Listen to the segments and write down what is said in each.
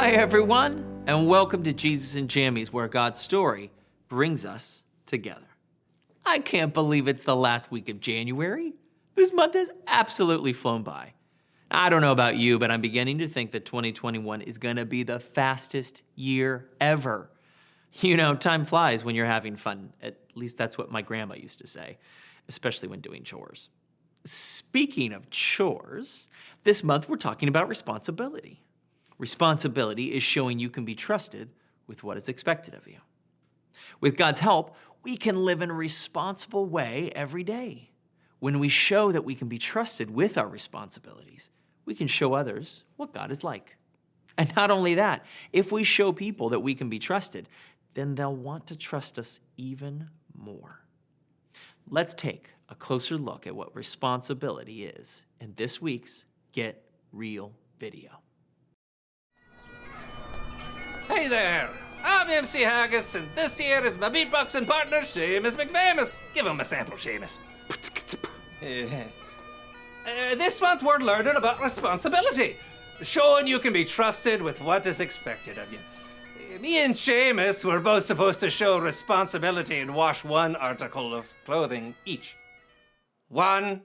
Hi, everyone, and welcome to Jesus and Jammies, where God's story brings us together. I can't believe it's the last week of January. This month has absolutely flown by. I don't know about you, but I'm beginning to think that 2021 is going to be the fastest year ever. You know, time flies when you're having fun. At least that's what my grandma used to say, especially when doing chores. Speaking of chores, this month we're talking about responsibility. Responsibility is showing you can be trusted with what is expected of you. With God's help, we can live in a responsible way every day. When we show that we can be trusted with our responsibilities, we can show others what God is like. And not only that, if we show people that we can be trusted, then they'll want to trust us even more. Let's take a closer look at what responsibility is in this week's Get Real video. Hey there, I'm MC Haggis, and this here is my beatboxing partner, Seamus McFamous. Give him a sample, Seamus. This month we're learning about responsibility, showing you can be trusted with what is expected of you. Me and Seamus were both supposed to show responsibility and wash one article of clothing each. One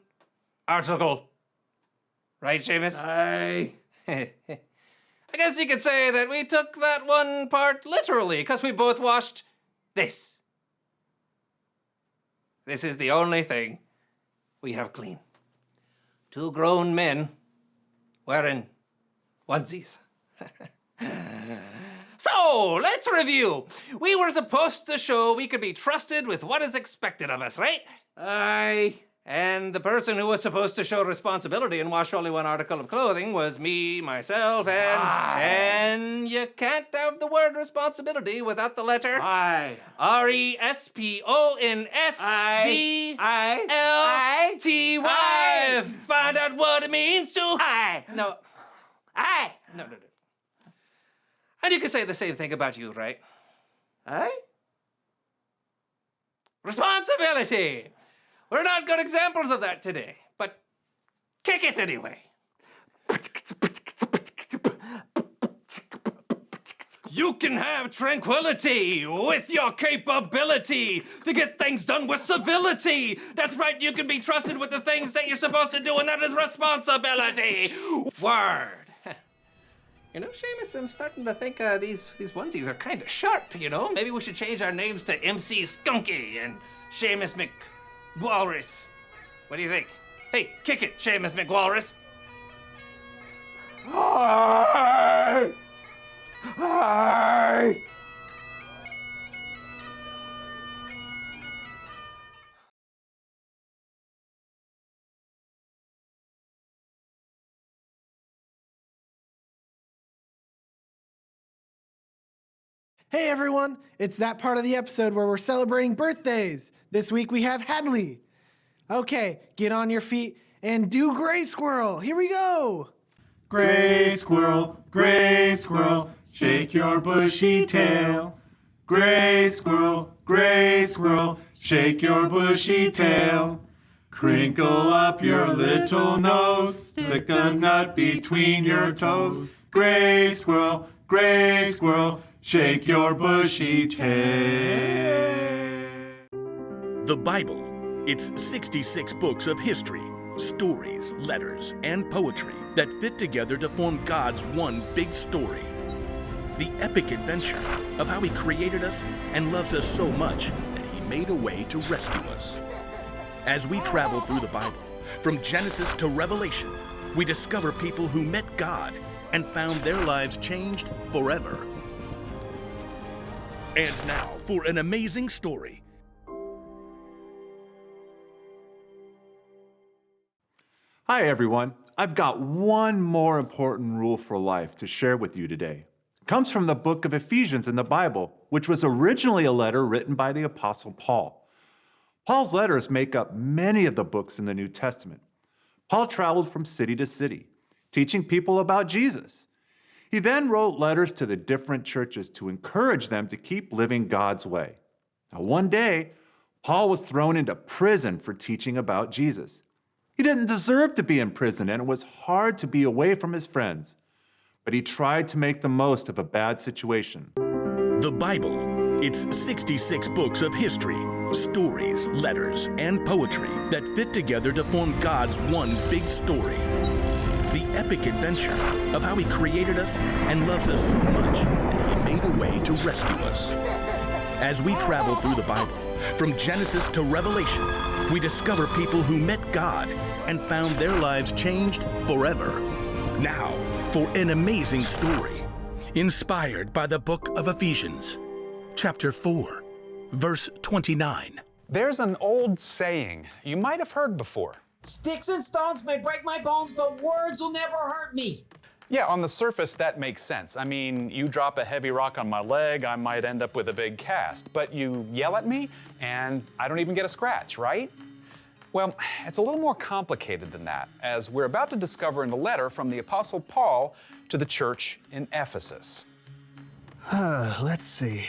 article. Right, Seamus? Aye. I guess you could say that we took that one part literally, because we both washed this. This is the only thing we have clean. Two grown men wearing onesies. So, let's review. We were supposed to show we could be trusted with what is expected of us, right? Aye. And the person who was supposed to show responsibility and wash only one article of clothing was me, myself, and you can't have the word responsibility without the letter Aye. RESPONSBILTY. Find out what it means to Aye. No. Aye. No. And you could say the same thing about you, right? Aye? Responsibility. We're not good examples of that today, but kick it anyway. You can have tranquility with your capability to get things done with civility. That's right, you can be trusted with the things that you're supposed to do, and that is responsibility. Word. You know, Seamus, I'm starting to think these onesies are kind of sharp, you know? Maybe we should change our names to MC Skunky and Seamus McWalrus. What do you think? Hey, kick it, Seamus McWalrus. Aye. Aye. Hey everyone, it's that part of the episode where we're celebrating birthdays. This week we have Hadley. Okay, get on your feet and do Gray Squirrel. Here we go. Gray squirrel, shake your bushy tail. Gray squirrel, shake your bushy tail. Crinkle up your little nose, stick a nut between your toes. Gray squirrel, shake your bushy tail. The Bible. It's 66 books of history, stories, letters, and poetry that fit together to form God's one big story. The epic adventure of how He created us and loves us so much that He made a way to rescue us. As we travel through the Bible, from Genesis to Revelation, we discover people who met God and found their lives changed forever. And now for an amazing story. Hi everyone, I've got one more important rule for life to share with you today. It comes from the book of Ephesians in the Bible, which was originally a letter written by the Apostle Paul. Paul's letters make up many of the books in the New Testament. Paul traveled from city to city, teaching people about Jesus. He then wrote letters to the different churches to encourage them to keep living God's way. Now, one day, Paul was thrown into prison for teaching about Jesus. He didn't deserve to be in prison, and it was hard to be away from his friends. but he tried to make the most of a bad situation. The Bible. It's 66 books of history, stories, letters, and poetry that fit together to form God's one big story. The epic adventure of how he created us and loves us so much that he made a way to rescue us. As we travel through the Bible, from Genesis to Revelation, we discover people who met God and found their lives changed forever. Now, for an amazing story, inspired by the book of Ephesians, chapter 4, verse 29. There's an old saying you might have heard before. Sticks and stones may break my bones, but words will never hurt me. Yeah, on the surface, that makes sense. I mean, you drop a heavy rock on my leg, I might end up with a big cast. But you yell at me, and I don't even get a scratch, right? Well, it's a little more complicated than that, as we're about to discover in a letter from the Apostle Paul to the church in Ephesus. Let's see.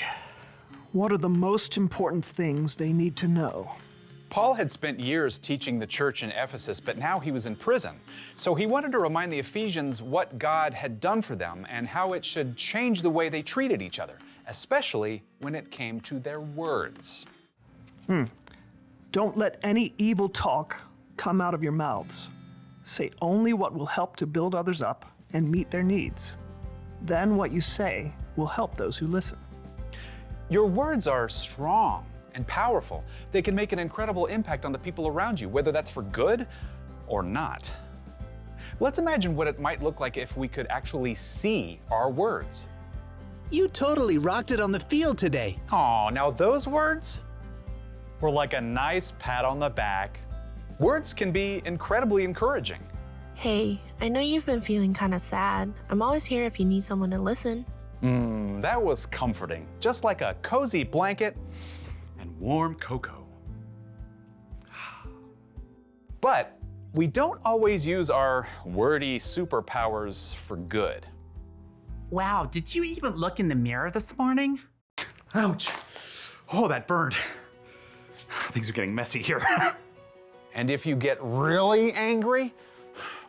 What are the most important things they need to know? Paul had spent years teaching the church in Ephesus, but now he was in prison. So he wanted to remind the Ephesians what God had done for them and how it should change the way they treated each other, especially when it came to their words. Don't let any evil talk come out of your mouths. Say only what will help to build others up and meet their needs. Then what you say will help those who listen. Your words are strong and powerful. They can make an incredible impact on the people around you, whether that's for good or not. Let's imagine what it might look like if we could actually see our words. You totally rocked it on the field today. Oh, now those words were like a nice pat on the back. Words can be incredibly encouraging. Hey, I know you've been feeling kind of sad. I'm always here if you need someone to listen. That was comforting, just like a cozy blanket and warm cocoa. But we don't always use our wordy superpowers for good. Wow, did you even look in the mirror this morning? Ouch. Oh, that burned. Things are getting messy here. And if you get really angry,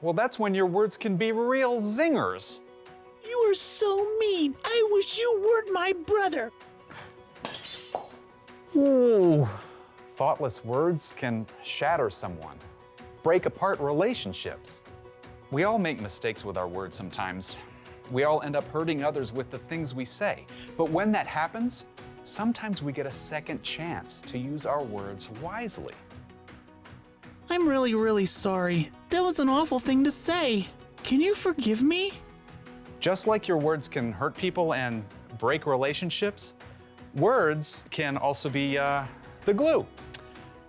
well, that's when your words can be real zingers. You are so mean. I wish you weren't my brother. Ooh. Thoughtless words can shatter someone, break apart relationships. We all make mistakes with our words sometimes. We all end up hurting others with the things we say. But when that happens, sometimes we get a second chance to use our words wisely. I'm really sorry. That was an awful thing to say. Can you forgive me? Just like your words can hurt people and break relationships, words can also be the glue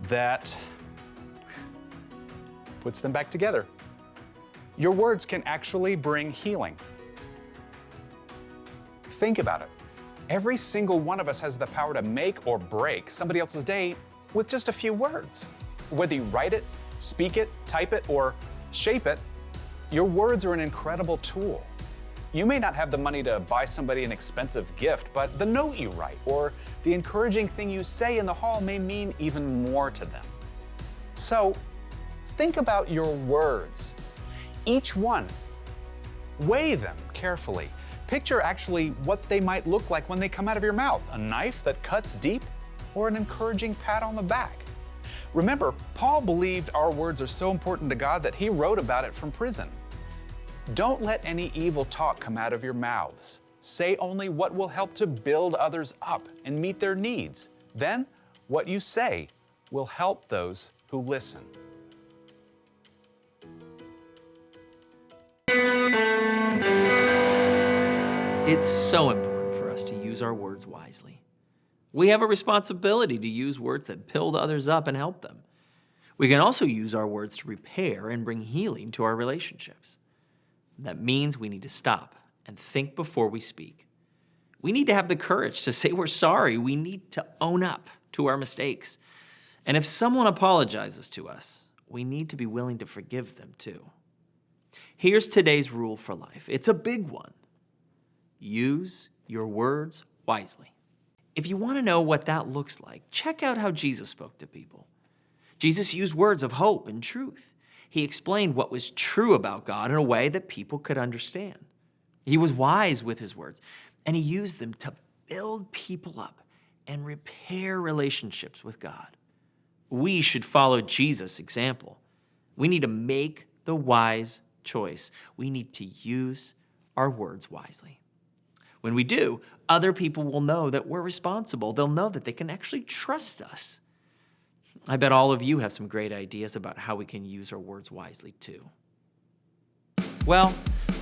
that puts them back together. Your words can actually bring healing. Think about it. Every single one of us has the power to make or break somebody else's day with just a few words. Whether you write it, speak it, type it, or shape it, your words are an incredible tool. You may not have the money to buy somebody an expensive gift, but the note you write or the encouraging thing you say in the hall may mean even more to them. So, think about your words. Each one. Weigh them carefully. Picture actually what they might look like when they come out of your mouth. A knife that cuts deep or an encouraging pat on the back. Remember, Paul believed our words are so important to God that he wrote about it from prison. Don't let any evil talk come out of your mouths. Say only what will help to build others up and meet their needs. Then, what you say will help those who listen. It's so important for us to use our words wisely. We have a responsibility to use words that build others up and help them. We can also use our words to repair and bring healing to our relationships. That means we need to stop and think before we speak. We need to have the courage to say we're sorry. We need to own up to our mistakes. And if someone apologizes to us, we need to be willing to forgive them too. Here's today's rule for life. It's a big one. Use your words wisely. If you want to know what that looks like, check out how Jesus spoke to people. Jesus used words of hope and truth. He explained what was true about God in a way that people could understand. He was wise with his words, and he used them to build people up and repair relationships with God. We should follow Jesus' example. We need to make the wise choice. We need to use our words wisely. When we do, other people will know that we're responsible. They'll know that they can actually trust us. I bet all of you have some great ideas about how we can use our words wisely too. Well,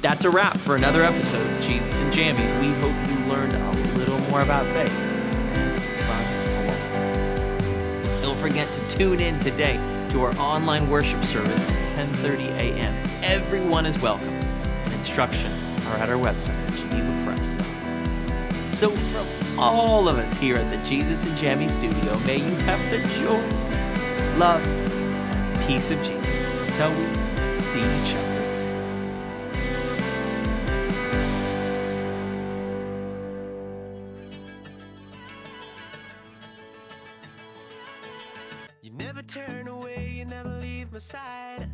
that's a wrap for another episode of Jesus and Jammies. We hope you learned a little more about faith and some fun along. Don't forget to tune in today to our online worship service at 10:30 a.m. Everyone is welcome, and instructions are at our website at genevapress.com. So from all of us here at the Jesus and Jammies studio, may you have the joy, love, and peace of Jesus until we see each other. You never turn away, you never leave my side.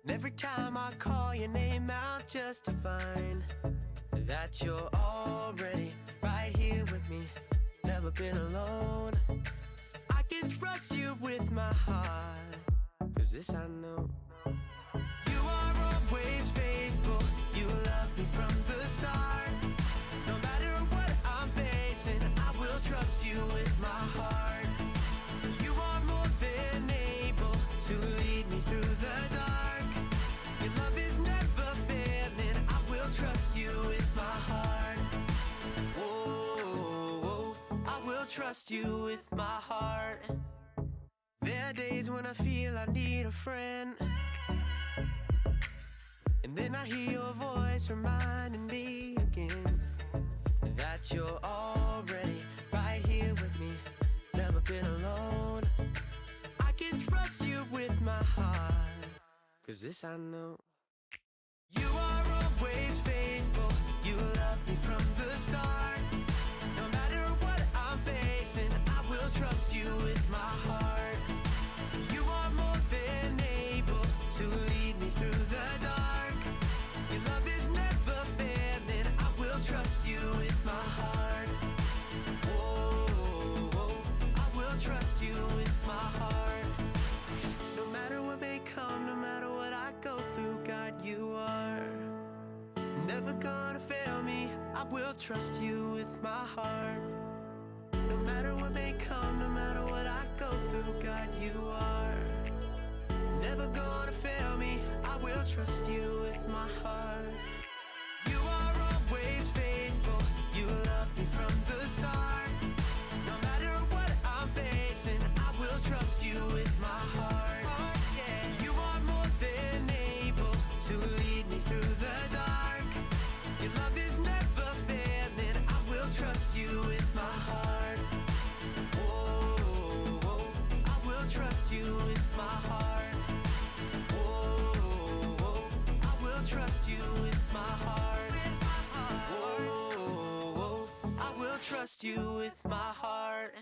And every time I call your name out just to find that you're already right here with me, never been alone. I can trust you with my heart, 'cause this I know. You are always faithful, you love me from the start. No matter what I'm facing, I will trust you with my heart. You are more than able to lead me through the dark. Your love is never failing, I will trust you with my heart. Whoa, I will trust you with my heart. There are days when I feel I need a friend, and then I hear your voice reminding me again that you're already right here with me, never been alone. I can trust you with my heart, 'cause this I know. You are always faithful, you love me from the start. No matter what I'm facing, I will trust you with my heart. You are more than able to lead me through the dark. Your love is never failing, I will trust you with my heart. Whoa, I will trust you with my heart. No matter what may come, no matter what I go through, God, you are never gonna fail me, I will trust you with my heart. No matter what may come, no matter what I go through, God, you are never gonna fail me, I will trust you with my heart. You are always faithful, you love me from the start. No matter what I'm facing, I will trust you with my heart. You are more than able to lead me through the dark. Your love is never failing, I will trust you with my heart. Whoa, I will trust you with my heart. Whoa, I will trust you with my heart. Whoa, I will trust you with my heart.